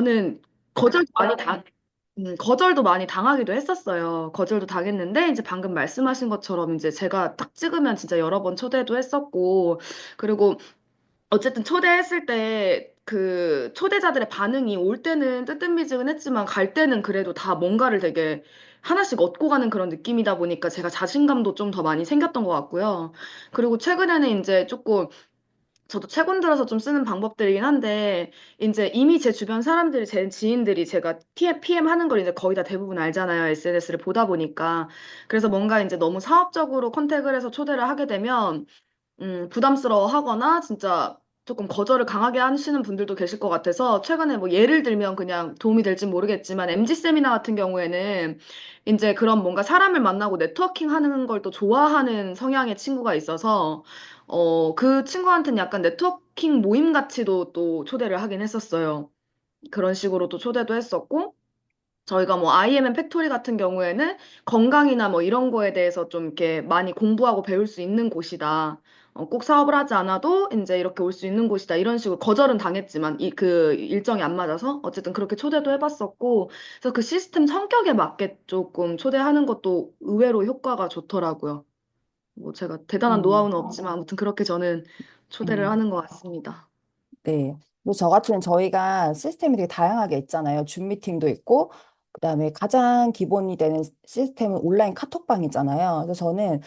저는 거절도 많이 거절도 많이 당하기도 했었어요. 거절도 당했는데, 이제 방금 말씀하신 것처럼 이제 제가 딱 찍으면 진짜 여러 번 초대도 했었고, 그리고 어쨌든 초대했을 때 그 초대자들의 반응이 올 때는 뜨뜻미지근했지만 갈 때는 그래도 다 뭔가를 되게 하나씩 얻고 가는 그런 느낌이다 보니까 제가 자신감도 좀 더 많이 생겼던 것 같고요. 그리고 최근에는 이제 조금 저도 최근 들어서 좀 쓰는 방법들이긴 한데, 이제 이미 제 주변 사람들이, 제 지인들이 제가 PM 하는 걸 이제 거의 다 대부분 알잖아요. SNS를 보다 보니까. 그래서 뭔가 이제 너무 사업적으로 컨택을 해서 초대를 하게 되면, 부담스러워 하거나 진짜 조금 거절을 강하게 하시는 분들도 계실 것 같아서 최근에 뭐 예를 들면 그냥 도움이 될지 모르겠지만 MG 세미나 같은 경우에는 이제 그런 뭔가 사람을 만나고 네트워킹 하는 걸 또 좋아하는 성향의 친구가 있어서 그 친구한테는 약간 네트워킹 모임 같이도 또 초대를 하긴 했었어요. 그런 식으로 또 초대도 했었고 저희가 뭐 IMN 팩토리 같은 경우에는 건강이나 뭐 이런 거에 대해서 좀 이렇게 많이 공부하고 배울 수 있는 곳이다. 꼭 사업을 하지 않아도 이제 이렇게 올 수 있는 곳이다. 이런 식으로 거절은 당했지만 그 일정이 안 맞아서 어쨌든 그렇게 초대도 해봤었고 그래서 그 시스템 성격에 맞게 조금 초대하는 것도 의외로 효과가 좋더라고요. 뭐 제가 대단한 음, 노하우는 없지만 아무튼 그렇게 저는 초대를 음, 하는 것 같습니다. 네. 뭐 저 같은 저희가 시스템이 되게 다양하게 있잖아요. 줌 미팅도 있고, 그다음에 가장 기본이 되는 시스템은 온라인 카톡방이잖아요. 그래서 저는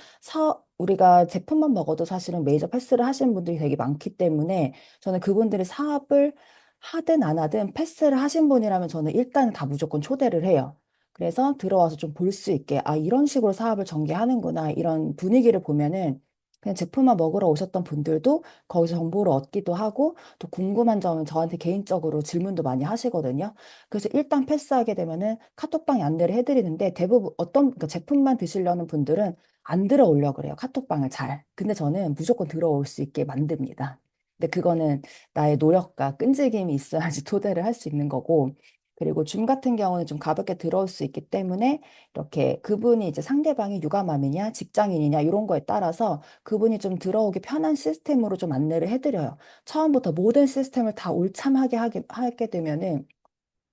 우리가 제품만 먹어도 사실은 메이저 패스를 하시는 분들이 되게 많기 때문에 저는 그분들이 사업을 하든 안 하든 패스를 하신 분이라면 저는 일단 다 무조건 초대를 해요. 그래서 들어와서 좀 볼 수 있게, 아, 이런 식으로 사업을 전개하는구나, 이런 분위기를 보면은 그냥 제품만 먹으러 오셨던 분들도 거기서 정보를 얻기도 하고 또 궁금한 점은 저한테 개인적으로 질문도 많이 하시거든요. 그래서 일단 패스하게 되면은 카톡방에 안내를 해드리는데 대부분 그러니까 제품만 드시려는 분들은 안 들어오려고 그래요. 카톡방을 잘. 근데 저는 무조건 들어올 수 있게 만듭니다. 근데 그거는 나의 노력과 끈질김이 있어야지 토대를 할 수 있는 거고. 그리고 줌 같은 경우는 좀 가볍게 들어올 수 있기 때문에 이렇게 그분이 이제 상대방이 육아맘이냐 직장인이냐 이런 거에 따라서 그분이 좀 들어오기 편한 시스템으로 좀 안내를 해드려요. 처음부터 모든 시스템을 다 올참하게 하게 되면은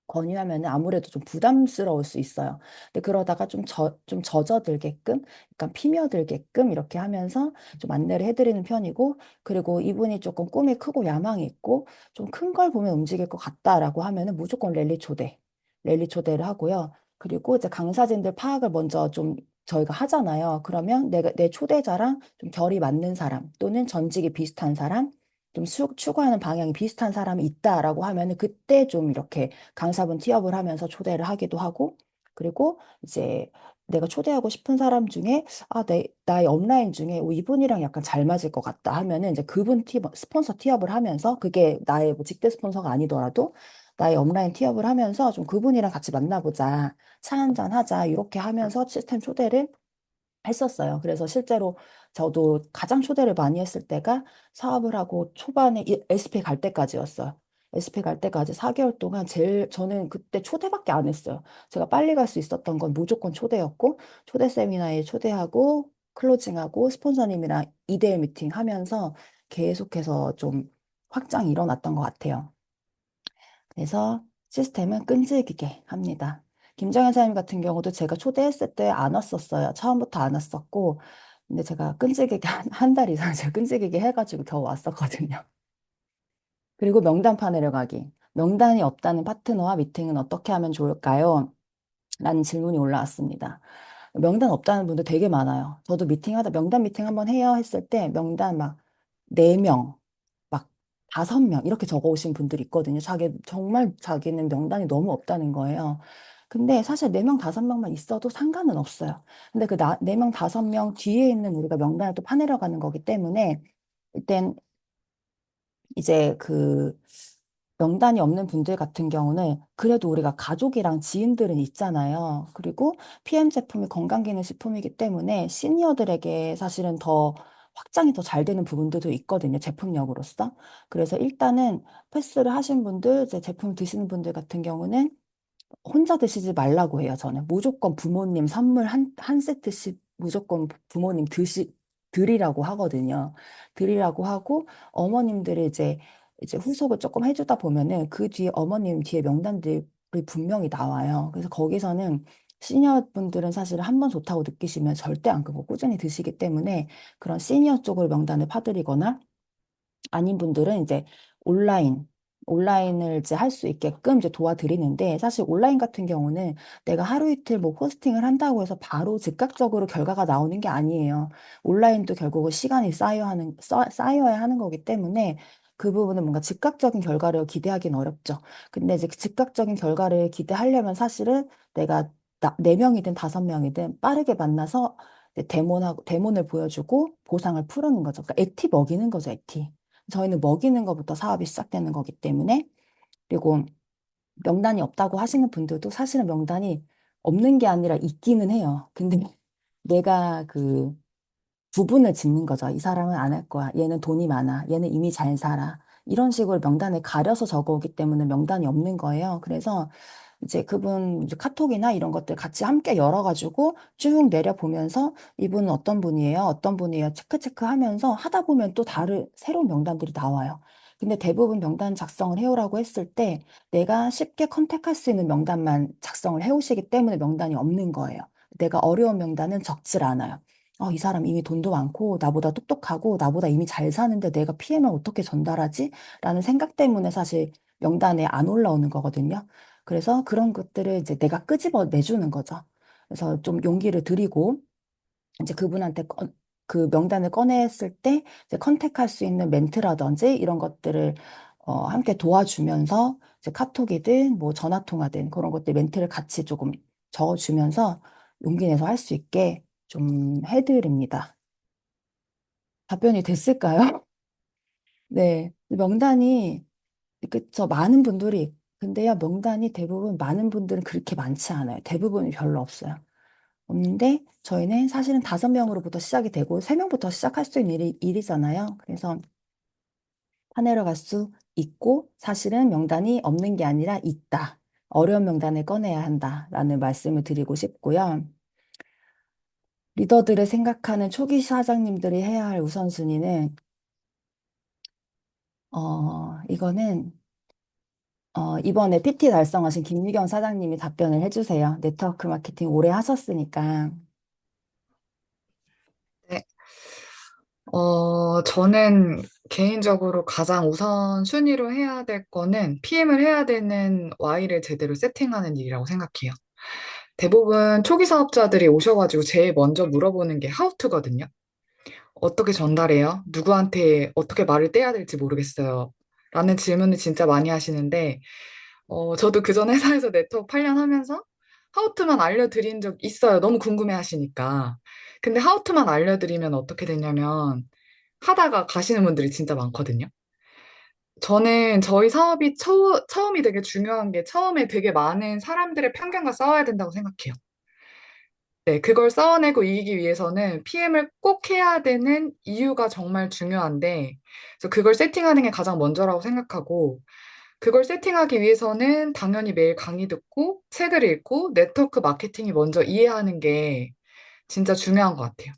권유하면은 아무래도 좀 부담스러울 수 있어요. 근데 그러다가 좀 젖어들게끔, 약간 피며들게끔 이렇게 하면서 좀 안내를 해드리는 편이고, 그리고 이분이 조금 꿈이 크고 야망이 있고, 좀 큰 걸 보면 움직일 것 같다라고 하면은 무조건 랠리 초대를 하고요. 그리고 이제 강사진들 파악을 먼저 좀 저희가 하잖아요. 그러면 내 초대자랑 좀 결이 맞는 사람 또는 전직이 비슷한 사람, 좀 추구하는 방향이 비슷한 사람이 있다라고 하면은 그때 좀 이렇게 강사분 티업을 하면서 초대를 하기도 하고, 그리고 이제 내가 초대하고 싶은 사람 중에, 나의 업라인 중에 이분이랑 약간 잘 맞을 것 같다 하면은 이제 그분 스폰서 티업을 하면서, 그게 나의 뭐 직대 스폰서가 아니더라도 나의 업라인 티업을 하면서 좀 그분이랑 같이 만나보자, 차 한잔 하자, 이렇게 하면서 시스템 초대를 했었어요. 그래서 실제로 저도 가장 초대를 많이 했을 때가 사업을 하고 초반에 SP 갈 때까지였어요. SP 갈 때까지 4개월 동안 저는 그때 초대밖에 안 했어요. 제가 빨리 갈 수 있었던 건 무조건 초대였고, 초대 세미나에 초대하고, 클로징하고, 스폰서님이랑 2대1 미팅 하면서 계속해서 좀 확장이 일어났던 것 같아요. 그래서 시스템은 끈질기게 합니다. 김정현 사장님 같은 경우도 제가 초대했을 때 안 왔었어요. 처음부터 안 왔었고, 근데 제가 끈질기게 한 달 이상 제가 끈질기게 해가지고 겨우 왔었거든요. 그리고 명단 파내려 가기. 명단이 없다는 파트너와 미팅은 어떻게 하면 좋을까요? 라는 질문이 올라왔습니다. 명단 없다는 분들 되게 많아요. 저도 명단 미팅 한번 해요 했을 때 명단 막 4명, 막 5명 이렇게 적어 오신 분들이 있거든요. 정말 자기는 명단이 너무 없다는 거예요. 근데 사실 4명, 5명만 있어도 상관은 없어요. 근데 그 4명, 5명 뒤에 있는 우리가 명단을 또 파내려 가는 거기 때문에 일단 이제 그 명단이 없는 분들 같은 경우는 그래도 우리가 가족이랑 지인들은 있잖아요. 그리고 PM 제품이 건강기능식품이기 때문에 시니어들에게 사실은 더 확장이 더 잘 되는 부분들도 있거든요. 제품력으로서. 그래서 일단은 패스를 하신 분들, 이제 제품 드시는 분들 같은 경우는 혼자 드시지 말라고 해요, 저는. 무조건 부모님 선물 한 세트씩 무조건 부모님 드리라고 하거든요. 드리라고 하고, 어머님들이 이제 이제 후속을 조금 해주다 보면은 그 뒤에 어머님 뒤에 명단들이 분명히 나와요. 그래서 거기서는 시니어 분들은 사실 한 번 좋다고 느끼시면 절대 안 끊고 꾸준히 드시기 때문에 그런 시니어 쪽으로 명단을 파드리거나 아닌 분들은 이제 온라인, 온라인을 이제 할 수 있게끔 이제 도와드리는데 사실 온라인 같은 경우는 내가 하루 이틀 뭐 포스팅을 한다고 해서 바로 즉각적으로 결과가 나오는 게 아니에요. 온라인도 결국은 시간이 쌓여야 하는 거기 때문에 그 부분은 뭔가 즉각적인 결과를 기대하기는 어렵죠. 근데 이제 그 즉각적인 결과를 기대하려면 사실은 내가 네 명이든 다섯 명이든 빠르게 만나서 이제 데몬을 보여주고 보상을 푸르는 거죠. 그러니까 액티 먹이는 거죠, 액티. 저희는 먹이는 것부터 사업이 시작되는 거기 때문에 그리고 명단이 없다고 하시는 분들도 사실은 명단이 없는 게 아니라 있기는 해요. 근데 내가 그 구분을 짓는 거죠. 이 사람은 안 할 거야. 얘는 돈이 많아. 얘는 이미 잘 살아. 이런 식으로 명단에 가려서 적어오기 때문에 명단이 없는 거예요. 그래서 이제 그분 이제 카톡이나 이런 것들 같이 함께 열어가지고 쭉 내려보면서 이분은 어떤 분이에요? 어떤 분이에요? 체크 하면서 하다 보면 또 다른 새로운 명단들이 나와요. 근데 대부분 명단 작성을 해오라고 했을 때 내가 쉽게 컨택할 수 있는 명단만 작성을 해오시기 때문에 명단이 없는 거예요. 내가 어려운 명단은 적질 않아요. 이 사람 이미 돈도 많고 나보다 똑똑하고 나보다 이미 잘 사는데 내가 PM을 어떻게 전달하지? 라는 생각 때문에 사실 명단에 안 올라오는 거거든요. 그래서 그런 것들을 이제 내가 끄집어 내주는 거죠. 그래서 좀 용기를 드리고 이제 그분한테 그 명단을 꺼냈을 때 이제 컨택할 수 있는 멘트라든지 이런 것들을 함께 도와주면서 이제 카톡이든 뭐 전화 통화든 그런 것들 멘트를 같이 조금 적어주면서 용기 내서 할 수 있게 좀 해드립니다. 답변이 됐을까요? 네. 명단이 그쵸. 많은 분들이 근데요, 명단이 대부분 많은 분들은 그렇게 많지 않아요. 대부분이 별로 없어요. 없는데 저희는 사실은 다섯 명으로부터 시작이 되고 세 명부터 시작할 수 있는 일이잖아요. 그래서 파내러 갈 수 있고 사실은 명단이 없는 게 아니라 있다. 어려운 명단을 꺼내야 한다라는 말씀을 드리고 싶고요. 리더들을 생각하는 초기 사장님들이 해야 할 우선순위는 이거는 이번에 PT 달성하신 김유경 사장님이 답변을 해주세요. 네트워크 마케팅 오래 하셨으니까. 네. 저는 개인적으로 가장 우선순위로 해야 될 거는 PM을 해야 되는 Y를 제대로 세팅하는 일이라고 생각해요. 대부분 초기 사업자들이 오셔가지고 제일 먼저 물어보는 게 how to거든요. 어떻게 전달해요? 누구한테 어떻게 말을 떼야 될지 모르겠어요. 라는 질문을 진짜 많이 하시는데, 저도 그전 회사에서 네트워크 8년 하면서 하우투만 알려드린 적 있어요. 너무 궁금해 하시니까. 근데 하우투만 알려드리면 어떻게 되냐면 하다가 가시는 분들이 진짜 많거든요. 저는 저희 사업이 처음이 되게 중요한 게 처음에 되게 많은 사람들의 편견과 싸워야 된다고 생각해요. 네, 그걸 싸워내고 이기기 위해서는 PM을 꼭 해야 되는 이유가 정말 중요한데, 그래서 그걸 세팅하는 게 가장 먼저라고 생각하고, 그걸 세팅하기 위해서는 당연히 매일 강의 듣고 책을 읽고 네트워크 마케팅이 먼저 이해하는 게 진짜 중요한 것 같아요.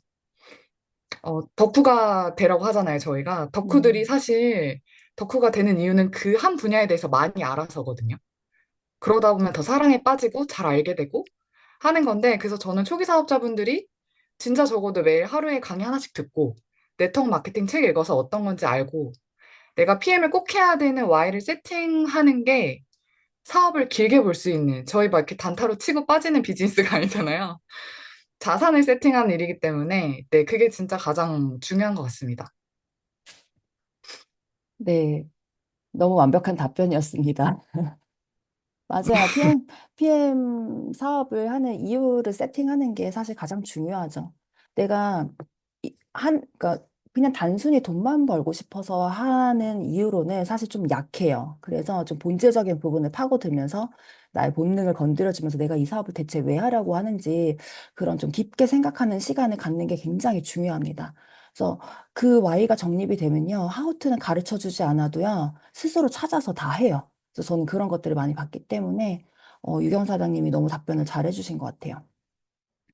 덕후가 되라고 하잖아요, 저희가. 덕후들이 음, 사실 덕후가 되는 이유는 그 한 분야에 대해서 많이 알아서거든요. 그러다 보면 더 사랑에 빠지고 잘 알게 되고 하는 건데, 그래서 저는 초기 사업자분들이 진짜 적어도 매일 하루에 강의 하나씩 듣고 네트워크 마케팅 책 읽어서 어떤 건지 알고 내가 PM을 꼭 해야 되는 Y를 세팅하는 게 사업을 길게 볼 수 있는 저희 막 이렇게 단타로 치고 빠지는 비즈니스가 아니잖아요. 자산을 세팅하는 일이기 때문에 네, 그게 진짜 가장 중요한 것 같습니다. 네. 너무 완벽한 답변이었습니다. 맞아요. PM 사업을 하는 이유를 세팅하는 게 사실 가장 중요하죠. 내가 그러니까 그냥 단순히 돈만 벌고 싶어서 하는 이유로는 사실 좀 약해요. 그래서 좀 본질적인 부분을 파고들면서 나의 본능을 건드려주면서 내가 이 사업을 대체 왜 하려고 하는지 그런 좀 깊게 생각하는 시간을 갖는 게 굉장히 중요합니다. 그래서 그 Y가 정립이 되면요. 하우트는 가르쳐 주지 않아도요. 스스로 찾아서 다 해요. 그래서 저는 그런 것들을 많이 봤기 때문에 유경 사장님이 너무 답변을 잘 해주신 것 같아요.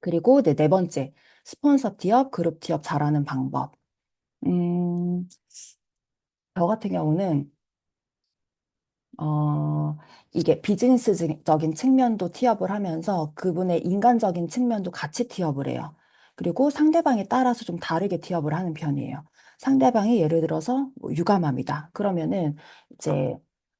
그리고 네 번째, 스폰서 티업, 그룹 티업 잘하는 방법. 저 같은 경우는 어, 이게 비즈니스적인 측면도 티업을 하면서 그분의 인간적인 측면도 같이 티업을 해요. 그리고 상대방에 따라서 좀 다르게 티업을 하는 편이에요. 상대방이 예를 들어서 뭐 유감함이다. 그러면은 이제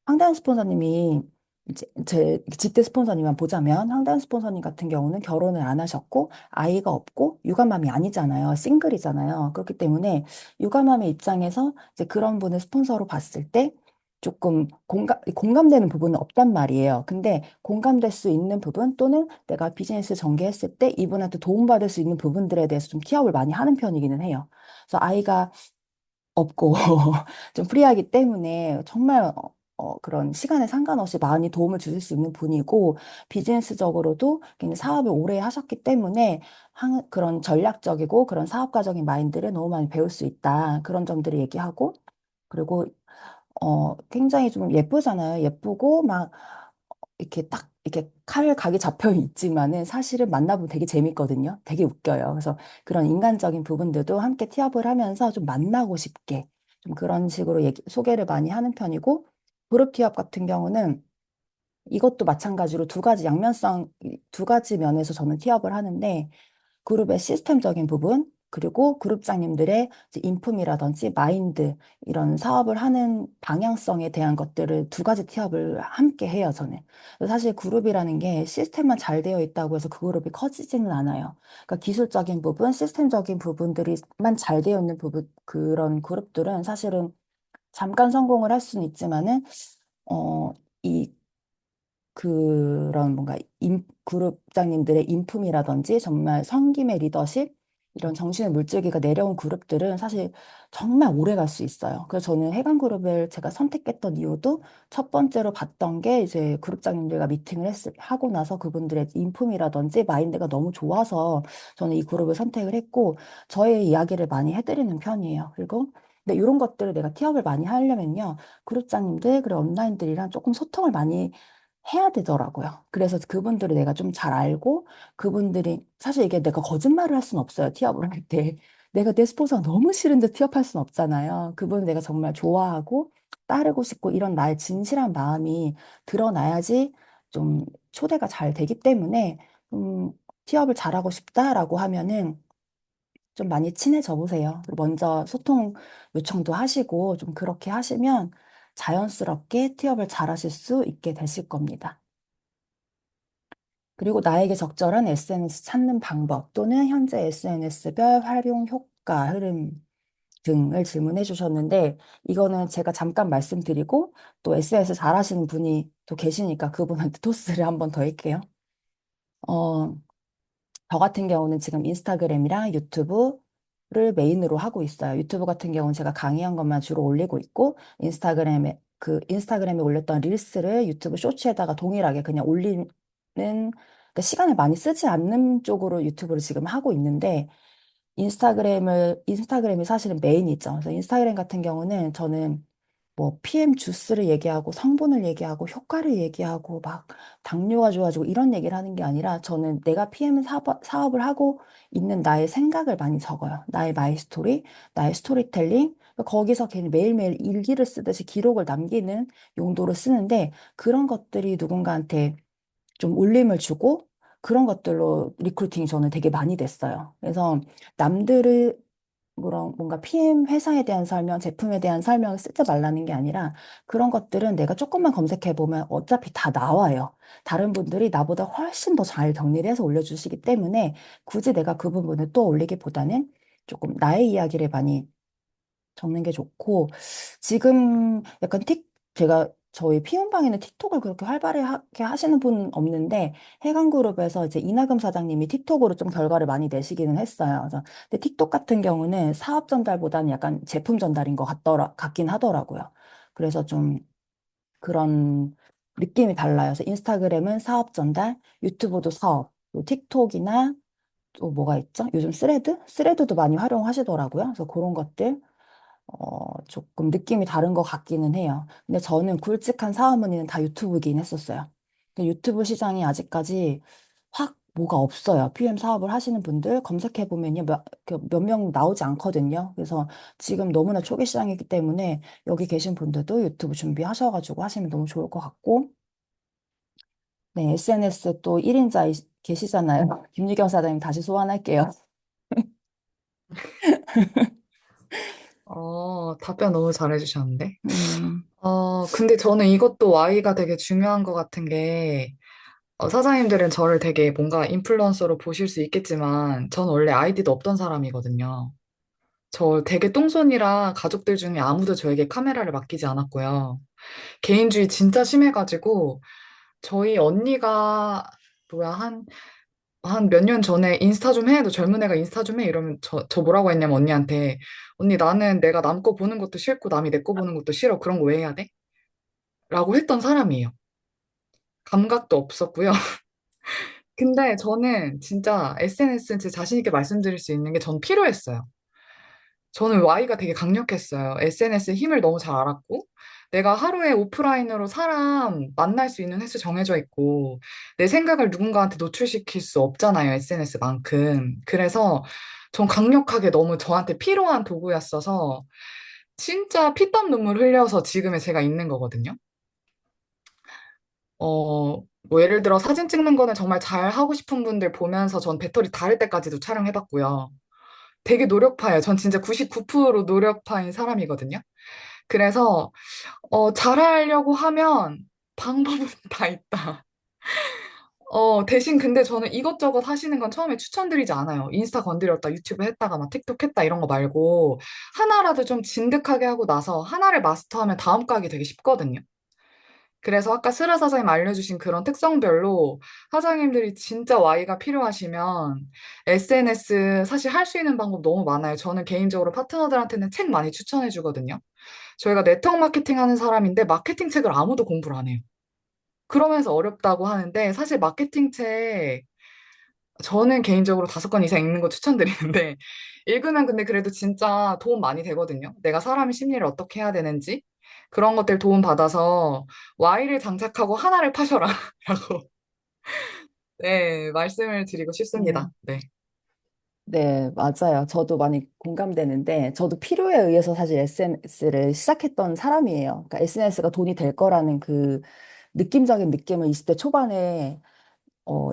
황다현 스폰서님이 이제 제 직대 스폰서님만 보자면 황다현 스폰서님 같은 경우는 결혼을 안 하셨고 아이가 없고 유감함이 아니잖아요. 싱글이잖아요. 그렇기 때문에 유감함의 입장에서 이제 그런 분을 스폰서로 봤을 때 조금 공감되는 부분은 없단 말이에요. 근데 공감될 수 있는 부분 또는 내가 비즈니스 전개했을 때 이분한테 도움받을 수 있는 부분들에 대해서 좀 티업을 많이 하는 편이기는 해요. 그래서 아이가 없고 좀 프리하기 때문에 정말 그런 시간에 상관없이 많이 도움을 주실 수 있는 분이고 비즈니스적으로도 굉장히 사업을 오래 하셨기 때문에 그런 전략적이고 그런 사업가적인 마인드를 너무 많이 배울 수 있다. 그런 점들을 얘기하고 그리고 굉장히 좀 예쁘잖아요. 예쁘고, 막, 이렇게 딱, 이렇게 각이 잡혀 있지만은 사실은 만나보면 되게 재밌거든요. 되게 웃겨요. 그래서 그런 인간적인 부분들도 함께 티업을 하면서 좀 만나고 싶게 좀 그런 식으로 소개를 많이 하는 편이고, 그룹 티업 같은 경우는 이것도 마찬가지로 두 가지 양면성, 두 가지 면에서 저는 티업을 하는데, 그룹의 시스템적인 부분, 그리고 그룹장님들의 이제 인품이라든지 마인드, 이런 사업을 하는 방향성에 대한 것들을 두 가지 티업을 함께 해요, 저는. 그래서 사실 그룹이라는 게 시스템만 잘 되어 있다고 해서 그 그룹이 커지지는 않아요. 그러니까 기술적인 부분, 시스템적인 부분들이만 잘 되어 있는 부분, 그런 그룹들은 사실은 잠깐 성공을 할 수는 있지만은, 이 그런 뭔가 그룹장님들의 인품이라든지 정말 섬김의 리더십 이런 정신의 물줄기가 내려온 그룹들은 사실 정말 오래 갈 수 있어요. 그래서 저는 해강 그룹을 제가 선택했던 이유도 첫 번째로 봤던 게 이제 그룹장님들과 미팅을 하고 나서 그분들의 인품이라든지 마인드가 너무 좋아서 저는 이 그룹을 선택을 했고 저의 이야기를 많이 해드리는 편이에요. 그리고 근데 이런 것들을 내가 티업을 많이 하려면요. 그룹장님들, 그리고 온라인들이랑 조금 소통을 많이 해야 되더라고요. 그래서 그분들을 내가 좀 잘 알고 그분들이 사실 이게 내가 거짓말을 할 수는 없어요. 티업을 할 때. 내가 내 스폰서가 너무 싫은데 티업할 수는 없잖아요. 그분을 내가 정말 좋아하고 따르고 싶고 이런 나의 진실한 마음이 드러나야지 좀 초대가 잘 되기 때문에 티업을 잘하고 싶다라고 하면은 좀 많이 친해져 보세요. 그리고 먼저 소통 요청도 하시고 좀 그렇게 하시면 자연스럽게 티업을 잘하실 수 있게 되실 겁니다. 그리고 나에게 적절한 SNS 찾는 방법 또는 현재 SNS별 활용 효과, 흐름 등을 질문해 주셨는데 이거는 제가 잠깐 말씀드리고 또 SNS 잘하시는 분이 또 계시니까 그분한테 토스를 한번 더 할게요. 어, 저 같은 경우는 지금 인스타그램이랑 유튜브를 메인으로 하고 있어요. 유튜브 같은 경우는 제가 강의한 것만 주로 올리고 있고, 인스타그램에 올렸던 릴스를 유튜브 쇼츠에다가 동일하게 그냥 올리는, 그러니까 시간을 많이 쓰지 않는 쪽으로 유튜브를 지금 하고 있는데, 인스타그램이 사실은 메인이죠. 그래서 인스타그램 같은 경우는 저는 뭐 PM 주스를 얘기하고 성분을 얘기하고 효과를 얘기하고 막 당뇨가 좋아지고 이런 얘기를 하는 게 아니라 저는 내가 PM 사업을 하고 있는 나의 생각을 많이 적어요. 나의 마이 스토리, 나의 스토리텔링. 거기서 괜히 매일매일 일기를 쓰듯이 기록을 남기는 용도로 쓰는데 그런 것들이 누군가한테 좀 울림을 주고 그런 것들로 리크루팅이 저는 되게 많이 됐어요. 그래서 남들을 그런 뭔가 PM 회사에 대한 설명, 제품에 대한 설명을 쓰지 말라는 게 아니라 그런 것들은 내가 조금만 검색해 보면 어차피 다 나와요. 다른 분들이 나보다 훨씬 더 잘 정리를 해서 올려주시기 때문에 굳이 내가 그 부분을 또 올리기보다는 조금 나의 이야기를 많이 적는 게 좋고, 지금 약간 제가 저희 피운방에는 틱톡을 그렇게 활발하게 하시는 분 없는데, 해강그룹에서 이제 이나금 사장님이 틱톡으로 좀 결과를 많이 내시기는 했어요. 그래서 근데 틱톡 같은 경우는 사업 전달보다는 약간 제품 전달인 같긴 하더라고요. 그래서 좀 그런 느낌이 달라요. 그래서 인스타그램은 사업 전달, 유튜브도 사업, 또 틱톡이나 또 뭐가 있죠? 요즘 스레드도 많이 활용하시더라고요. 그래서 그런 것들. 조금 느낌이 다른 것 같기는 해요. 근데 저는 굵직한 사업문의는 다 유튜브이긴 했었어요. 근데 유튜브 시장이 아직까지 확 뭐가 없어요. PM 사업을 하시는 분들 검색해보면요. 몇 명 나오지 않거든요. 그래서 지금 너무나 초기 시장이기 때문에 여기 계신 분들도 유튜브 준비하셔가지고 하시면 너무 좋을 것 같고, 네, SNS 또 1인자 계시잖아요. 김유경 사장님 다시 소환할게요. 답변 너무 잘해주셨는데. 음, 근데 저는 이것도 Y가 되게 중요한 것 같은 게, 사장님들은 저를 되게 뭔가 인플루언서로 보실 수 있겠지만, 전 원래 아이디도 없던 사람이거든요. 저 되게 똥손이라 가족들 중에 아무도 저에게 카메라를 맡기지 않았고요. 개인주의 진짜 심해가지고, 저희 언니가, 뭐야, 한 몇 년 전에 인스타 좀 해. 너 젊은 애가 인스타 좀 해. 이러면 저 뭐라고 했냐면 언니한테, 언니 나는 내가 남 거 보는 것도 싫고 남이 내 거 보는 것도 싫어. 그런 거 왜 해야 돼? 라고 했던 사람이에요. 감각도 없었고요. 근데 저는 진짜 SNS는 제 자신 있게 말씀드릴 수 있는 게 전 필요했어요. 저는 Y가 되게 강력했어요. SNS의 힘을 너무 잘 알았고, 내가 하루에 오프라인으로 사람 만날 수 있는 횟수 정해져 있고, 내 생각을 누군가한테 노출시킬 수 없잖아요, SNS만큼. 그래서 전 강력하게 너무 저한테 필요한 도구였어서, 진짜 피땀 눈물 흘려서 지금의 제가 있는 거거든요. 뭐 예를 들어 사진 찍는 거는 정말 잘 하고 싶은 분들 보면서 전 배터리 닳을 때까지도 촬영해봤고요. 되게 노력파예요. 전 진짜 99% 노력파인 사람이거든요. 그래서 잘하려고 하면 방법은 다 있다. 대신 근데 저는 이것저것 하시는 건 처음에 추천드리지 않아요. 인스타 건드렸다, 유튜브 했다가 막 틱톡 했다 이런 거 말고 하나라도 좀 진득하게 하고 나서 하나를 마스터하면 다음 거 하기 되게 쉽거든요. 그래서 아까 스라 사장님 알려주신 그런 특성별로 사장님들이 진짜 Y가 필요하시면 SNS 사실 할 수 있는 방법 너무 많아요. 저는 개인적으로 파트너들한테는 책 많이 추천해 주거든요. 저희가 네트워크 마케팅 하는 사람인데 마케팅 책을 아무도 공부를 안 해요. 그러면서 어렵다고 하는데 사실 마케팅 책 저는 개인적으로 5권 이상 읽는 거 추천드리는데 읽으면 근데 그래도 진짜 도움 많이 되거든요. 내가 사람의 심리를 어떻게 해야 되는지 그런 것들 도움 받아서 Y를 장착하고 하나를 파셔라 라고 네, 말씀을 드리고 싶습니다. 음. 네. 네, 맞아요. 저도 많이 공감되는데, 저도 필요에 의해서 사실 SNS를 시작했던 사람이에요. 그러니까 SNS가 돈이 될 거라는 그 느낌적인 느낌을 20대 초반에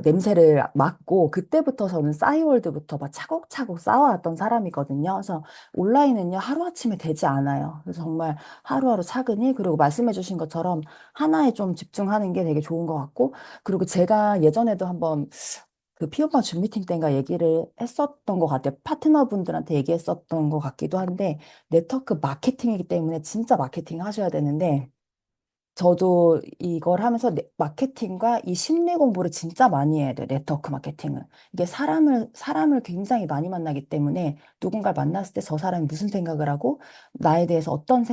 냄새를 맡고, 그때부터 저는 싸이월드부터 막 차곡차곡 쌓아왔던 사람이거든요. 그래서 온라인은요, 하루아침에 되지 않아요. 그래서 정말 하루하루 차근히, 그리고 말씀해주신 것처럼 하나에 좀 집중하는 게 되게 좋은 것 같고, 그리고 제가 예전에도 한번 그 피오파 줌 미팅 때인가 얘기를 했었던 것 같아요. 파트너분들한테 얘기했었던 것 같기도 한데, 네트워크 마케팅이기 때문에 진짜 마케팅 하셔야 되는데, 저도 이걸 하면서 마케팅과 이 심리 공부를 진짜 많이 해야 돼요. 네트워크 마케팅은. 이게 사람을 굉장히 많이 만나기 때문에 누군가를 만났을 때 저 사람이 무슨 생각을 하고 나에 대해서 어떤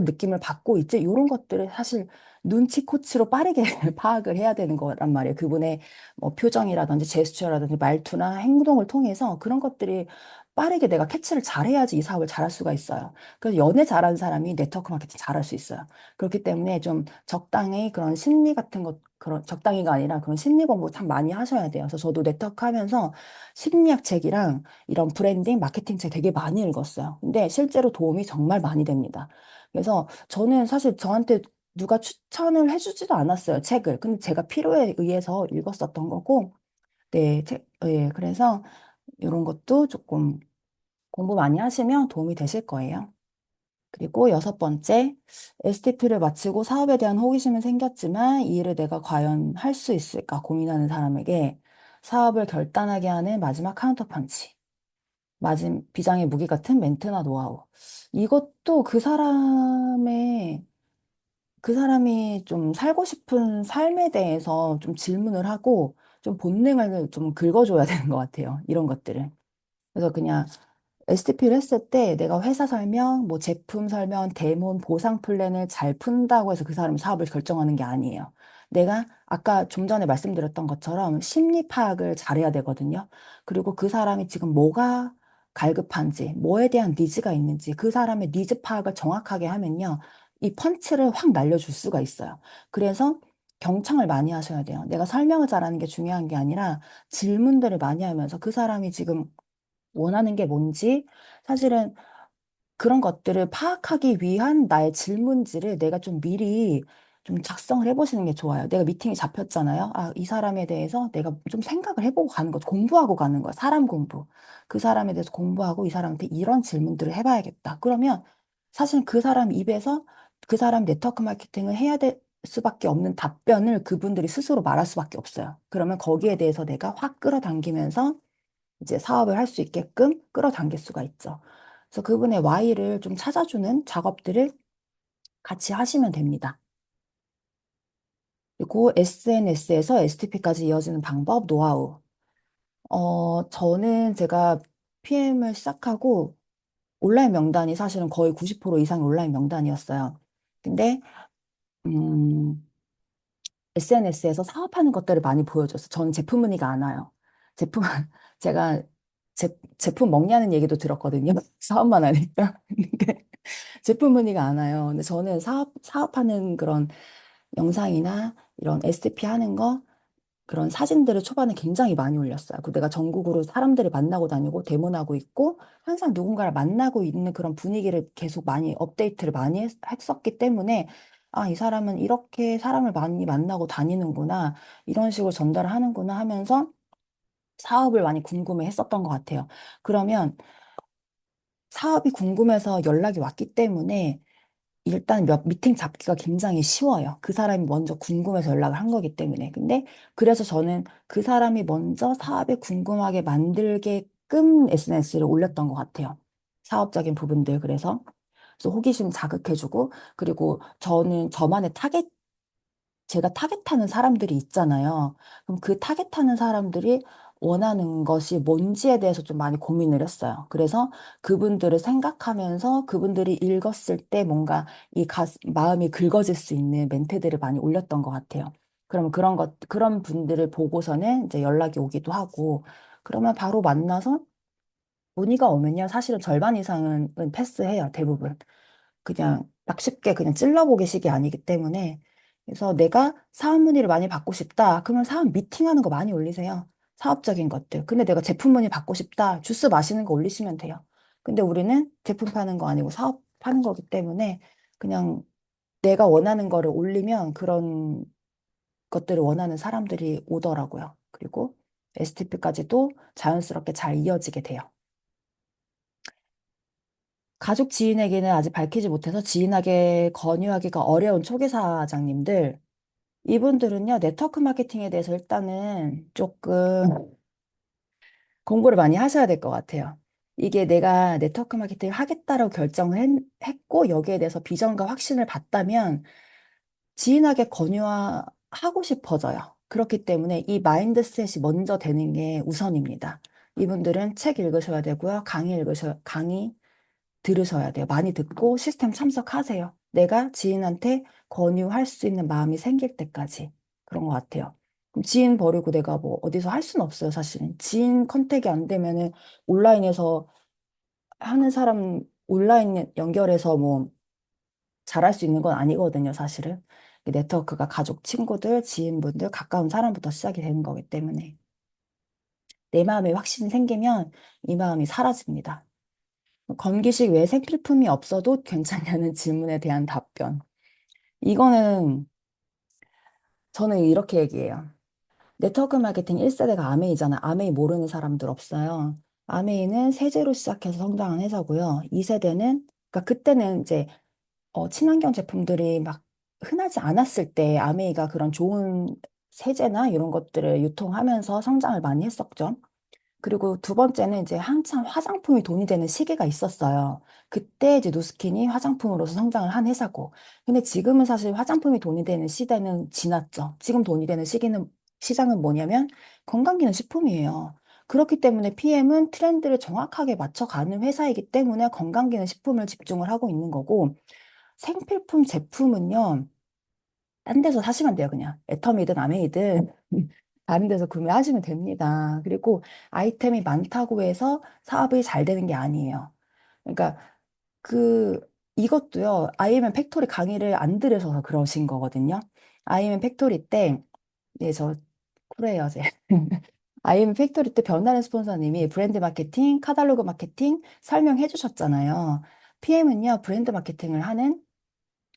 느낌을 받고 있지? 이런 것들을 사실 눈치코치로 빠르게 파악을 해야 되는 거란 말이에요. 그분의 뭐 표정이라든지 제스처라든지 말투나 행동을 통해서 그런 것들이 빠르게 내가 캐치를 잘해야지 이 사업을 잘할 수가 있어요. 그래서 연애 잘하는 사람이 네트워크 마케팅 잘할 수 있어요. 그렇기 때문에 좀 적당히 그런 심리 같은 것, 그런 적당히가 아니라 그런 심리 공부 참 많이 하셔야 돼요. 그래서 저도 네트워크 하면서 심리학 책이랑 이런 브랜딩, 마케팅 책 되게 많이 읽었어요. 근데 실제로 도움이 정말 많이 됩니다. 그래서 저는 사실 저한테 누가 추천을 해주지도 않았어요, 책을. 근데 제가 필요에 의해서 읽었었던 거고, 네, 그래서 이런 것도 조금 공부 많이 하시면 도움이 되실 거예요. 그리고 6번째, STP를 마치고 사업에 대한 호기심은 생겼지만 이 일을 내가 과연 할 수 있을까 고민하는 사람에게 사업을 결단하게 하는 마지막 카운터펀치. 비장의 무기 같은 멘트나 노하우. 이것도 그 사람이 좀 살고 싶은 삶에 대해서 좀 질문을 하고 좀 본능을 좀 긁어줘야 되는 것 같아요. 이런 것들을. 그래서 그냥 STP를 했을 때 내가 회사 설명, 뭐 제품 설명, 대문, 보상 플랜을 잘 푼다고 해서 그 사람이 사업을 결정하는 게 아니에요. 내가 아까 좀 전에 말씀드렸던 것처럼 심리 파악을 잘해야 되거든요. 그리고 그 사람이 지금 뭐가 갈급한지, 뭐에 대한 니즈가 있는지 그 사람의 니즈 파악을 정확하게 하면요. 이 펀치를 확 날려줄 수가 있어요. 그래서 경청을 많이 하셔야 돼요. 내가 설명을 잘하는 게 중요한 게 아니라 질문들을 많이 하면서 그 사람이 지금 원하는 게 뭔지 사실은 그런 것들을 파악하기 위한 나의 질문지를 내가 좀 미리 좀 작성을 해보시는 게 좋아요. 내가 미팅이 잡혔잖아요. 아, 이 사람에 대해서 내가 좀 생각을 해보고 가는 거죠. 공부하고 가는 거야. 사람 공부. 그 사람에 대해서 공부하고 이 사람한테 이런 질문들을 해봐야겠다. 그러면 사실 그 사람 입에서 그 사람 네트워크 마케팅을 해야 될 수밖에 없는 답변을 그분들이 스스로 말할 수밖에 없어요. 그러면 거기에 대해서 내가 확 끌어당기면서 이제 사업을 할 수 있게끔 끌어당길 수가 있죠. 그래서 그분의 Y를 좀 찾아주는 작업들을 같이 하시면 됩니다. 그리고 SNS에서 STP까지 이어지는 방법, 노하우. 저는 제가 PM을 시작하고 온라인 명단이 사실은 거의 90% 이상이 온라인 명단이었어요. 근데, SNS에서 사업하는 것들을 많이 보여줬어요. 저는 제품 문의가 안 와요. 제품, 제가 제품 먹냐는 얘기도 들었거든요. 사업만 하니까. 근데 제품 문의가 안 와요. 근데 저는 사업하는 그런 영상이나 이런 STP 하는 거, 그런 사진들을 초반에 굉장히 많이 올렸어요. 그 내가 전국으로 사람들을 만나고 다니고 대문하고 있고 항상 누군가를 만나고 있는 그런 분위기를 계속 많이 업데이트를 많이 했었기 때문에 아, 이 사람은 이렇게 사람을 많이 만나고 다니는구나. 이런 식으로 전달을 하는구나 하면서 사업을 많이 궁금해 했었던 것 같아요. 그러면 사업이 궁금해서 연락이 왔기 때문에 일단 몇 미팅 잡기가 굉장히 쉬워요. 그 사람이 먼저 궁금해서 연락을 한 거기 때문에. 근데 그래서 저는 그 사람이 먼저 사업에 궁금하게 만들게끔 SNS를 올렸던 것 같아요. 사업적인 부분들 그래서 호기심 자극해주고 그리고 저는 저만의 제가 타겟하는 사람들이 있잖아요. 그럼 그 타겟하는 사람들이 원하는 것이 뭔지에 대해서 좀 많이 고민을 했어요. 그래서 그분들을 생각하면서 그분들이 읽었을 때 뭔가 마음이 긁어질 수 있는 멘트들을 많이 올렸던 것 같아요. 그러면 그런 분들을 보고서는 이제 연락이 오기도 하고, 그러면 바로 만나서 문의가 오면요. 사실은 절반 이상은 패스해요. 대부분. 그냥 딱 쉽게 그냥 찔러보기식이 아니기 때문에 그래서 내가 사업 문의를 많이 받고 싶다. 그러면 사업 미팅하는 거 많이 올리세요. 사업적인 것들. 근데 내가 제품 문의 받고 싶다. 주스 마시는 거 올리시면 돼요. 근데 우리는 제품 파는 거 아니고 사업 파는 거기 때문에 그냥 내가 원하는 거를 올리면 그런 것들을 원하는 사람들이 오더라고요. 그리고 STP까지도 자연스럽게 잘 이어지게 돼요. 가족 지인에게는 아직 밝히지 못해서 지인에게 권유하기가 어려운 초기 사장님들, 이분들은요, 네트워크 마케팅에 대해서 일단은 조금 공부를 많이 하셔야 될 것 같아요. 이게 내가 네트워크 마케팅을 하겠다라고 결정을 했고, 여기에 대해서 비전과 확신을 받다면 지인에게 권유하고 싶어져요. 그렇기 때문에 이 마인드셋이 먼저 되는 게 우선입니다. 이분들은 책 읽으셔야 되고요. 강의 들으셔야 돼요. 많이 듣고 시스템 참석하세요. 내가 지인한테 권유할 수 있는 마음이 생길 때까지. 그런 것 같아요. 그럼 지인 버리고 내가 뭐 어디서 할 수는 없어요, 사실은. 지인 컨택이 안 되면은 온라인에서 하는 사람 온라인 연결해서 뭐 잘할 수 있는 건 아니거든요, 사실은. 이 네트워크가 가족, 친구들, 지인분들, 가까운 사람부터 시작이 되는 거기 때문에. 내 마음에 확신이 생기면 이 마음이 사라집니다. 건기식 외에 생필품이 없어도 괜찮냐는 질문에 대한 답변. 이거는 저는 이렇게 얘기해요. 네트워크 마케팅 1세대가 아메이잖아. 아메이 모르는 사람들 없어요. 아메이는 세제로 시작해서 성장한 회사고요. 2세대는, 그러니까 그때는 이제 친환경 제품들이 막 흔하지 않았을 때 아메이가 그런 좋은 세제나 이런 것들을 유통하면서 성장을 많이 했었죠. 그리고 두 번째는 이제 한참 화장품이 돈이 되는 시기가 있었어요. 그때 이제 누스킨이 화장품으로서 성장을 한 회사고. 근데 지금은 사실 화장품이 돈이 되는 시대는 지났죠. 지금 돈이 되는 시장은 뭐냐면 건강기능식품이에요. 그렇기 때문에 PM은 트렌드를 정확하게 맞춰가는 회사이기 때문에 건강기능식품을 집중을 하고 있는 거고, 생필품 제품은요, 딴 데서 사시면 돼요, 그냥. 애텀이든 아메이든 다른 데서 구매하시면 됩니다. 그리고 아이템이 많다고 해서 사업이 잘 되는 게 아니에요. 그러니까 그 이것도요. IM 팩토리 강의를 안 들으셔서 그러신 거거든요. IM 팩토리 때, 네, 저 쿨해요, 제. IM 팩토리 때 변하는 스폰서님이 브랜드 마케팅, 카탈로그 마케팅 설명해 주셨잖아요. PM은요, 브랜드 마케팅을 하는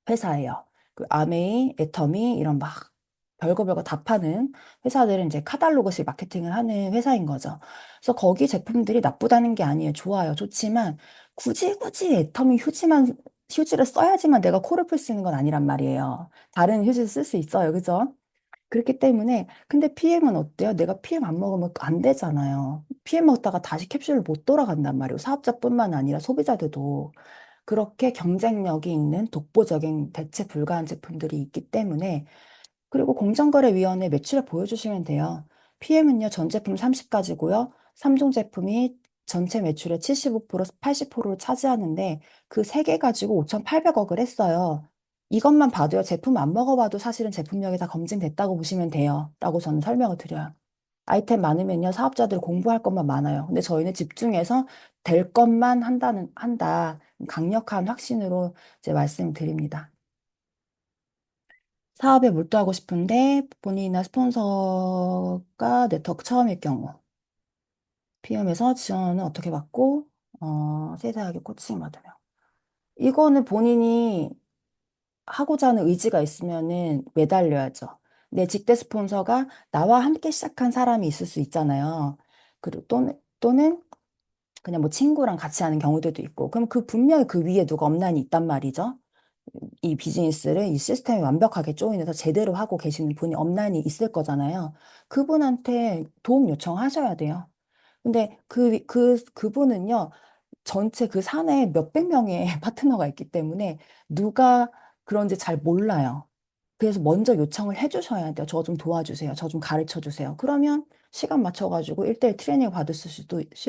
회사예요. 그 아메이, 애터미 이런 막 별거 다 파는 회사들은 이제 카탈로그식 마케팅을 하는 회사인 거죠. 그래서 거기 제품들이 나쁘다는 게 아니에요. 좋아요. 좋지만 굳이 애터미 휴지를 써야지만 내가 코를 풀 수 있는 건 아니란 말이에요. 다른 휴지 쓸 수 있어요. 그죠? 그렇기 때문에 근데 PM은 어때요? 내가 PM 안 먹으면 안 되잖아요. PM 먹다가 다시 캡슐을 못 돌아간단 말이에요. 사업자뿐만 아니라 소비자들도 그렇게 경쟁력이 있는 독보적인 대체 불가한 제품들이 있기 때문에 그리고 공정거래위원회 매출을 보여주시면 돼요. PM은요, 전 제품 30가지고요. 3종 제품이 전체 매출의 75%, 80%를 차지하는데 그 3개 가지고 5,800억을 했어요. 이것만 봐도요, 제품 안 먹어봐도 사실은 제품력이 다 검증됐다고 보시면 돼요. 라고 저는 설명을 드려요. 아이템 많으면요, 사업자들 공부할 것만 많아요. 근데 저희는 집중해서 될 것만 한다. 강력한 확신으로 이제 말씀드립니다. 사업에 몰두하고 싶은데 본인이나 스폰서가 네트워크 처음일 경우, PM에서 지원은 어떻게 받고, 세세하게 코칭 받으며. 이거는 본인이 하고자 하는 의지가 있으면은 매달려야죠. 내 직대 스폰서가 나와 함께 시작한 사람이 있을 수 있잖아요. 그리고 또는 그냥 뭐 친구랑 같이 하는 경우들도 있고, 그럼 그 분명히 그 위에 누가 엄난이 있단 말이죠. 이 비즈니스를 이 시스템이 완벽하게 조인해서 제대로 하고 계시는 분이 엄난이 있을 거잖아요. 그분한테 도움 요청하셔야 돼요. 근데 그분은요, 전체 그 사내에 몇백 명의 파트너가 있기 때문에 누가 그런지 잘 몰라요. 그래서 먼저 요청을 해주셔야 돼요. 저 좀 도와주세요. 저 좀 가르쳐 주세요. 그러면 시간 맞춰가지고 1대1 트레이닝 받으실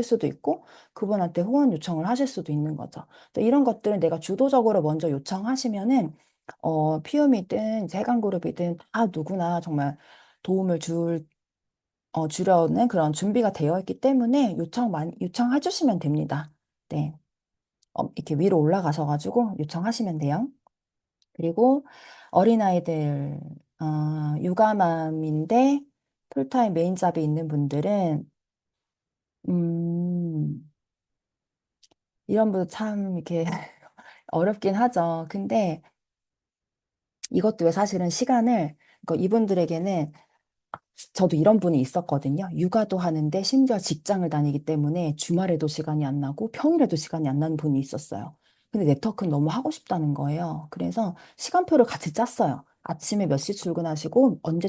수도 있고 그분한테 후원 요청을 하실 수도 있는 거죠. 근데 이런 것들은 내가 주도적으로 먼저 요청하시면은 피움이든 이제 해강그룹이든 다 누구나 정말 도움을 주려는 그런 준비가 되어 있기 때문에 요청해 주시면 됩니다. 네. 이렇게 위로 올라가셔가지고 요청하시면 돼요. 그리고 어린아이들, 육아맘인데 풀타임 메인 잡이 있는 분들은, 음, 이런 분도 참 이렇게 어렵긴 하죠. 근데 이것도 왜 사실은 그러니까 이분들에게는 저도 이런 분이 있었거든요. 육아도 하는데 심지어 직장을 다니기 때문에 주말에도 시간이 안 나고 평일에도 시간이 안 나는 분이 있었어요. 근데 네트워크는 너무 하고 싶다는 거예요. 그래서 시간표를 같이 짰어요. 아침에 몇 시 출근하시고 언제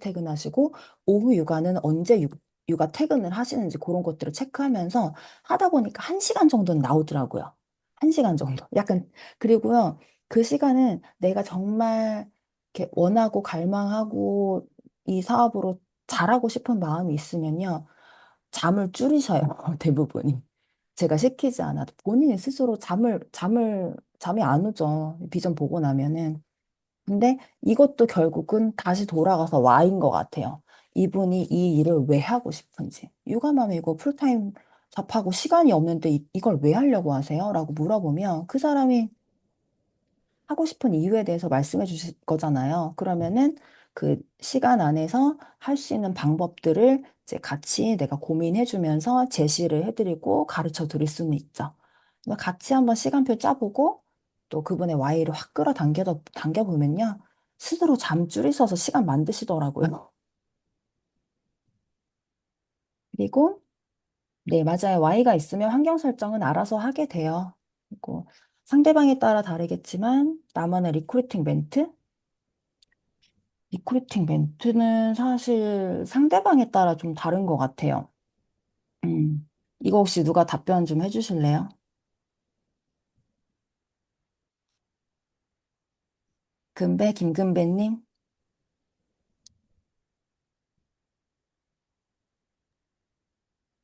퇴근하시고 오후 육아는 언제 육아 퇴근을 하시는지 그런 것들을 체크하면서 하다 보니까 1시간 정도는 나오더라고요. 1시간 정도. 약간 그리고요. 그 시간은 내가 정말 이렇게 원하고 갈망하고 이 사업으로 잘하고 싶은 마음이 있으면요. 잠을 줄이셔요. 대부분이. 제가 시키지 않아도 본인이 스스로 잠이 안 오죠. 비전 보고 나면은. 근데 이것도 결국은 다시 돌아가서 와인 것 같아요. 이분이 이 일을 왜 하고 싶은지. 육아맘이고 풀타임 잡하고 시간이 없는데 이걸 왜 하려고 하세요? 라고 물어보면 그 사람이 하고 싶은 이유에 대해서 말씀해 주실 거잖아요. 그러면은 그 시간 안에서 할 수 있는 방법들을 이제 같이 내가 고민해 주면서 제시를 해드리고 가르쳐 드릴 수는 있죠. 그래서 같이 한번 시간표 짜보고 또 그분의 와이를 확 당겨보면요. 스스로 잠 줄이셔서 시간 만드시더라고요. 그리고 네, 맞아요. Y가 있으면 환경 설정은 알아서 하게 돼요. 그리고 상대방에 따라 다르겠지만 나만의 리크루팅 멘트는 사실 상대방에 따라 좀 다른 것 같아요. 음. 이거 혹시 누가 답변 좀 해주실래요? 김금배님?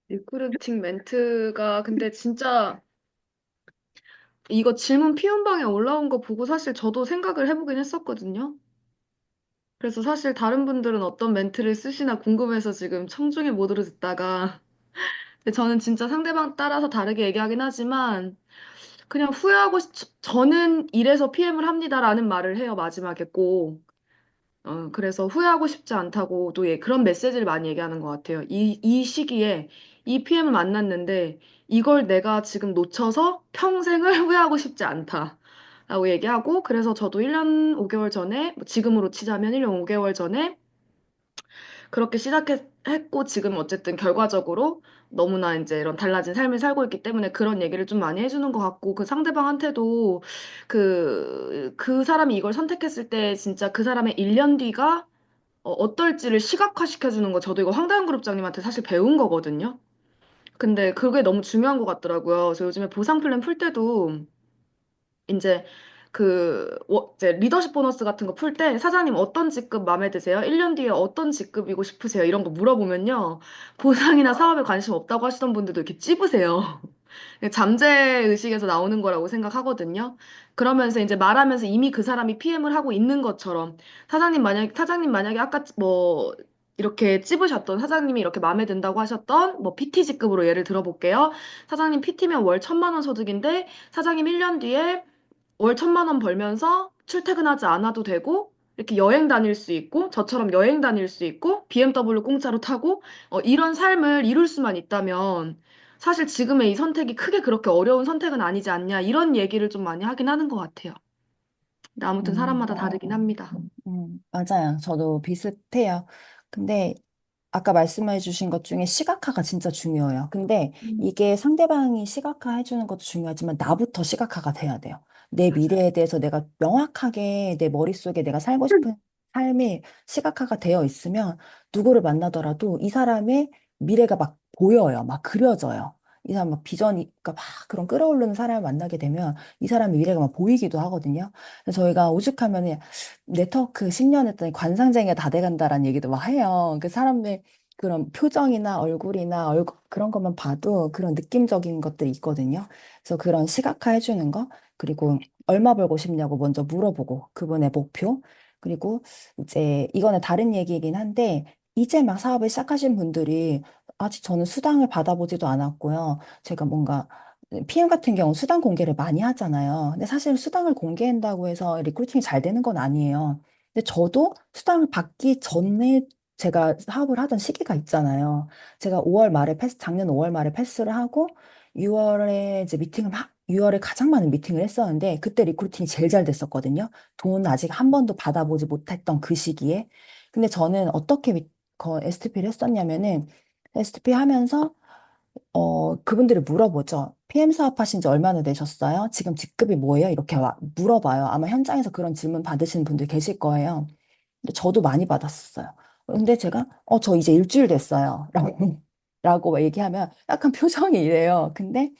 리크루팅 멘트가 근데 진짜 이거 질문 피운방에 올라온 거 보고 사실 저도 생각을 해보긴 했었거든요. 그래서 사실 다른 분들은 어떤 멘트를 쓰시나 궁금해서 지금 청중의 모드로 듣다가 근데 저는 진짜 상대방 따라서 다르게 얘기하긴 하지만 그냥 저는 이래서 PM을 합니다라는 말을 해요, 마지막에 꼭. 그래서 후회하고 싶지 않다고도 그런 메시지를 많이 얘기하는 것 같아요. 이 시기에 이 PM을 만났는데 이걸 내가 지금 놓쳐서 평생을 후회하고 싶지 않다라고 얘기하고 그래서 저도 1년 5개월 전에 뭐 지금으로 치자면 1년 5개월 전에 그렇게 시작했고 지금 어쨌든 결과적으로 너무나 이제 이런 달라진 삶을 살고 있기 때문에 그런 얘기를 좀 많이 해주는 것 같고 그 상대방한테도 그 사람이 이걸 선택했을 때 진짜 그 사람의 1년 뒤가 어떨지를 시각화시켜주는 거 저도 이거 황다현 그룹장님한테 사실 배운 거거든요. 근데 그게 너무 중요한 것 같더라고요. 그래서 요즘에 보상 플랜 풀 때도 이제 이제 리더십 보너스 같은 거 풀 때 사장님 어떤 직급 마음에 드세요? 1년 뒤에 어떤 직급이고 싶으세요? 이런 거 물어보면요. 보상이나 사업에 관심 없다고 하시던 분들도 이렇게 찝으세요. 잠재 의식에서 나오는 거라고 생각하거든요. 그러면서 이제 말하면서 이미 그 사람이 PM을 하고 있는 것처럼 사장님 만약에 아까 뭐 이렇게 찝으셨던 사장님이 이렇게 마음에 든다고 하셨던 뭐 PT 직급으로 예를 들어볼게요. 사장님 PT면 월 1,000만 원 소득인데 사장님 1년 뒤에 월 1,000만 원 벌면서 출퇴근하지 않아도 되고 이렇게 여행 다닐 수 있고 저처럼 여행 다닐 수 있고 BMW 공짜로 타고 이런 삶을 이룰 수만 있다면 사실 지금의 이 선택이 크게 그렇게 어려운 선택은 아니지 않냐 이런 얘기를 좀 많이 하긴 하는 것 같아요. 근데 아무튼 음, 사람마다 다르긴 합니다. 맞아요. 저도 비슷해요. 근데 아까 말씀해 주신 것 중에 시각화가 진짜 중요해요. 근데 음, 이게 상대방이 시각화 해주는 것도 중요하지만 나부터 시각화가 돼야 돼요. 내 맞아요. 미래에 대해서 내가 명확하게 내 머릿속에 내가 살고 싶은 삶이 시각화가 되어 있으면 누구를 만나더라도 이 사람의 미래가 막 보여요. 막 그려져요. 이 사람 막 비전이, 그러니까 막 그런 끌어오르는 사람을 만나게 되면 이 사람의 미래가 막 보이기도 하거든요. 그래서 저희가 오죽하면은 네트워크 10년 했더니 관상쟁이가 다 돼간다라는 얘기도 막 해요. 그 사람의 그런 표정이나 얼굴이나 그런 것만 봐도 그런 느낌적인 것들이 있거든요. 그래서 그런 시각화 해주는 거, 그리고 얼마 벌고 싶냐고 먼저 물어보고 그분의 목표, 그리고 이제 이거는 다른 얘기이긴 한데 이제 막 사업을 시작하신 분들이 아직 저는 수당을 받아보지도 않았고요. 제가 뭔가 PM 같은 경우 수당 공개를 많이 하잖아요. 근데 사실 수당을 공개한다고 해서 리크루팅이 잘 되는 건 아니에요. 근데 저도 수당을 받기 전에 제가 사업을 하던 시기가 있잖아요. 제가 5월 말에 작년 5월 말에 패스를 하고 6월에 이제 6월에 가장 많은 미팅을 했었는데 그때 리크루팅이 제일 잘 됐었거든요. 돈 아직 한 번도 받아보지 못했던 그 시기에. 근데 저는 어떻게 STP를 했었냐면은 STP 하면서 그분들이 물어보죠. PM 사업하신 지 얼마나 되셨어요? 지금 직급이 뭐예요? 이렇게 물어봐요. 아마 현장에서 그런 질문 받으시는 분들 계실 거예요. 근데 저도 많이 받았었어요. 근데 제가, 저 이제 일주일 됐어요. 라고 얘기하면 약간 표정이 이래요. 근데,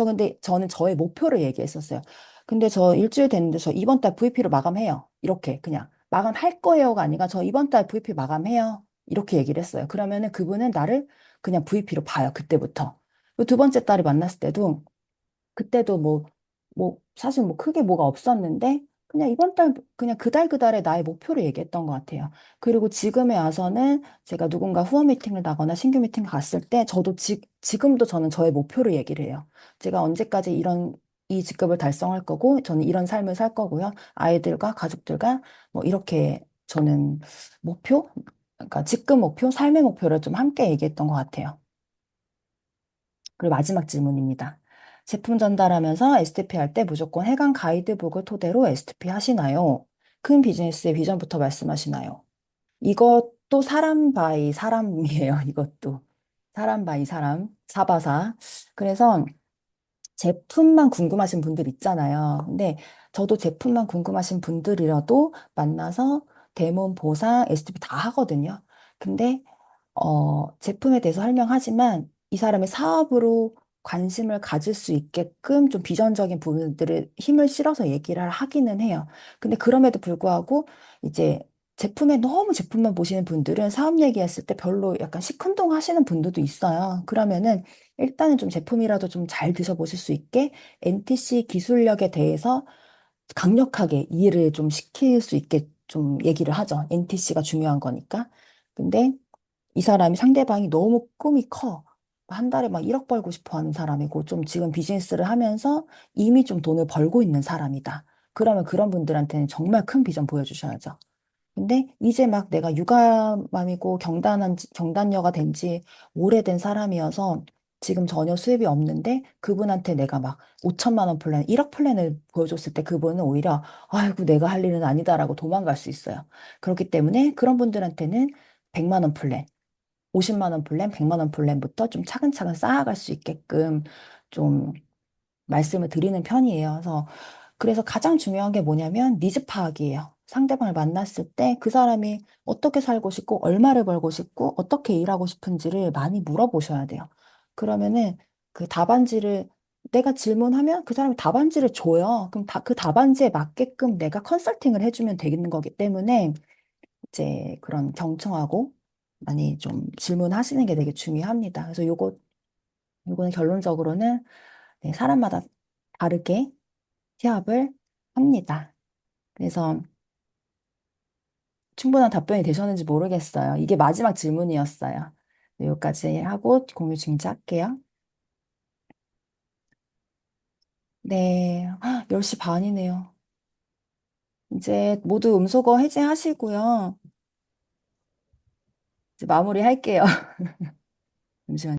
근데 저는 저의 목표를 얘기했었어요. 근데 저 일주일 됐는데 저 이번 달 VP로 마감해요. 이렇게 그냥 마감할 거예요가 아니라 저 이번 달 VP 마감해요. 이렇게 얘기를 했어요. 그러면은 그분은 나를 그냥 VP로 봐요. 그때부터. 그리고 두 번째 달에 만났을 때도 그때도 사실 뭐 크게 뭐가 없었는데, 그냥 이번 달, 그냥 그달에 나의 목표를 얘기했던 것 같아요. 그리고 지금에 와서는 제가 누군가 후원 미팅을 나거나 신규 미팅을 갔을 때, 지금도 저는 저의 목표를 얘기를 해요. 제가 언제까지 이 직급을 달성할 거고, 저는 이런 삶을 살 거고요. 아이들과 가족들과 뭐 이렇게 저는 목표? 그러니까 직급 목표, 삶의 목표를 좀 함께 얘기했던 것 같아요. 그리고 마지막 질문입니다. 제품 전달하면서 STP 할 때 무조건 해당 가이드북을 토대로 STP 하시나요? 큰 비즈니스의 비전부터 말씀하시나요? 이것도 사람 바이 사람이에요. 이것도. 사람 바이 사람. 사바사. 그래서 제품만 궁금하신 분들 있잖아요. 근데 저도 제품만 궁금하신 분들이라도 만나서 대문, 보상, STP 다 하거든요. 근데 제품에 대해서 설명하지만 이 사람의 사업으로 관심을 가질 수 있게끔 좀 비전적인 부분들을 힘을 실어서 얘기를 하기는 해요. 근데 그럼에도 불구하고 이제 너무 제품만 보시는 분들은 사업 얘기했을 때 별로 약간 시큰둥 하시는 분들도 있어요. 그러면은 일단은 좀 제품이라도 좀 잘 드셔보실 수 있게 NTC 기술력에 대해서 강력하게 이해를 좀 시킬 수 있게 좀 얘기를 하죠. NTC가 중요한 거니까. 근데 이 사람이 상대방이 너무 꿈이 커. 한 달에 막 1억 벌고 싶어 하는 사람이고, 좀 지금 비즈니스를 하면서 이미 좀 돈을 벌고 있는 사람이다. 그러면 그런 분들한테는 정말 큰 비전 보여주셔야죠. 근데 이제 막 내가 육아맘이고 경단녀가 된 지 오래된 사람이어서 지금 전혀 수입이 없는데 그분한테 내가 막 5천만 원 플랜, 1억 플랜을 보여줬을 때 그분은 오히려 아이고 내가 할 일은 아니다라고 도망갈 수 있어요. 그렇기 때문에 그런 분들한테는 100만 원 플랜, 50만 원 플랜, 100만 원 플랜부터 좀 차근차근 쌓아갈 수 있게끔 좀 말씀을 드리는 편이에요. 그래서 가장 중요한 게 뭐냐면 니즈 파악이에요. 상대방을 만났을 때 그 사람이 어떻게 살고 싶고 얼마를 벌고 싶고 어떻게 일하고 싶은지를 많이 물어보셔야 돼요. 그러면은 그 답안지를 내가 질문하면 그 사람이 답안지를 줘요. 그럼 그 답안지에 맞게끔 내가 컨설팅을 해주면 되는 거기 때문에 이제 그런 경청하고 많이 좀 질문하시는 게 되게 중요합니다. 그래서 요거는 결론적으로는 네, 사람마다 다르게 시합을 합니다. 그래서 충분한 답변이 되셨는지 모르겠어요. 이게 마지막 질문이었어요. 네, 여기까지 하고 공유 중지할게요. 네, 10시 반이네요. 이제 모두 음소거 해제하시고요. 이제 마무리할게요. 잠시만요.